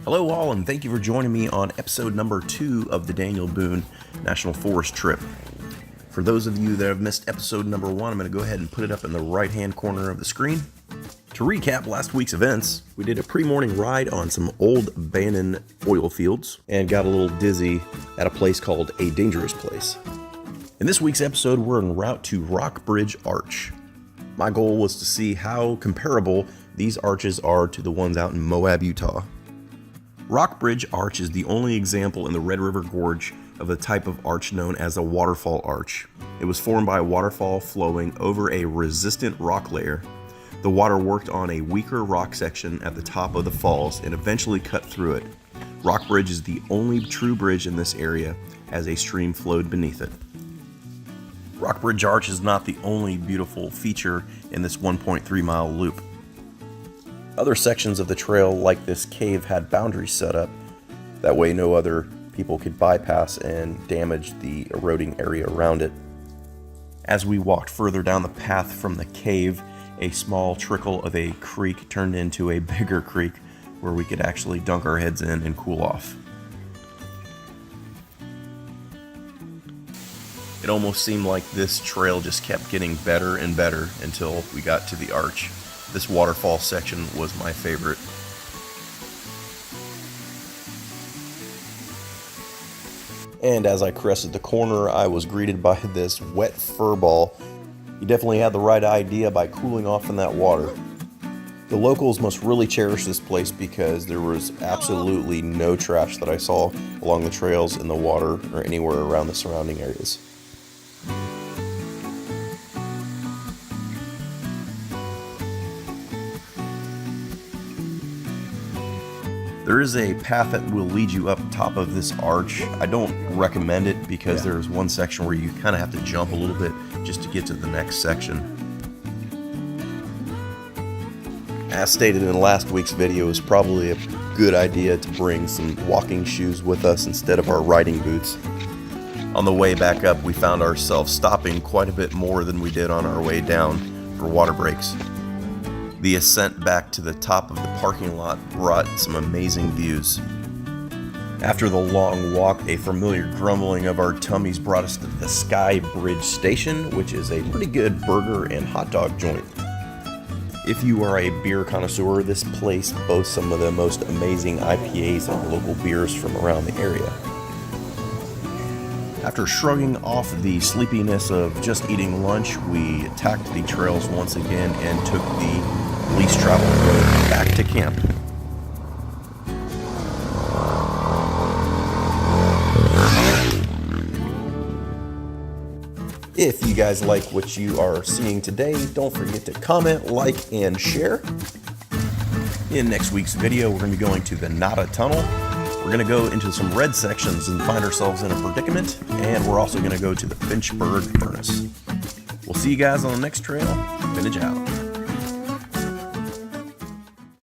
Hello all, and thank you for joining me on episode number 2 of the Daniel Boone National Forest trip. For those of you that have missed episode number 1, I'm going to go ahead and put it up in the right hand corner of the screen. To recap last week's events, we did a pre-morning ride on some old abandoned oil fields and got a little dizzy at a place called A Dangerous Place. In this week's episode, we're en route to Rock Bridge Arch. My goal was to see how comparable these arches are to the ones out in Moab, Utah. Rock Bridge Arch is the only example in the Red River Gorge of the type of arch known as a waterfall arch. It was formed by a waterfall flowing over a resistant rock layer. The water worked on a weaker rock section at the top of the falls and eventually cut through it. Rock Bridge is the only true bridge in this area as a stream flowed beneath it. Rock Bridge Arch is not the only beautiful feature in this 1.3 mile loop. Other sections of the trail, like this cave, had boundaries set up. That way no other people could bypass and damage the eroding area around it. As we walked further down the path from the cave, a small trickle of a creek turned into a bigger creek where we could actually dunk our heads in and cool off. It almost seemed like this trail just kept getting better and better until we got to the arch. This waterfall section was my favorite. And as I crested the corner, I was greeted by this wet fur ball. You definitely had the right idea by cooling off in that water. The locals must really cherish this place because there was absolutely no trash that I saw along the trails, in the water, or anywhere around the surrounding areas. There is a path that will lead you up top of this arch. I don't recommend it because there's one section where you kind of have to jump a little bit just to get to the next section. As stated in last week's video, it's probably a good idea to bring some walking shoes with us instead of our riding boots. On the way back up, we found ourselves stopping quite a bit more than we did on our way down for water breaks. The ascent back to the top of the parking lot brought some amazing views. After the long walk, a familiar grumbling of our tummies brought us to the Sky Bridge Station, which is a pretty good burger and hot dog joint. If you are a beer connoisseur, this place boasts some of the most amazing IPAs and local beers from around the area. After shrugging off the sleepiness of just eating lunch, we attacked the trails once again and took the least traveled road back to camp. If you guys like what you are seeing today, don't forget to comment, like, and share. In next week's video, we're going to be going to the Nada Tunnel. We're going to go into some red sections and find ourselves in a predicament, and we're also going to go to the Finchburg Furnace. We'll see you guys on the next trail. Vintage out.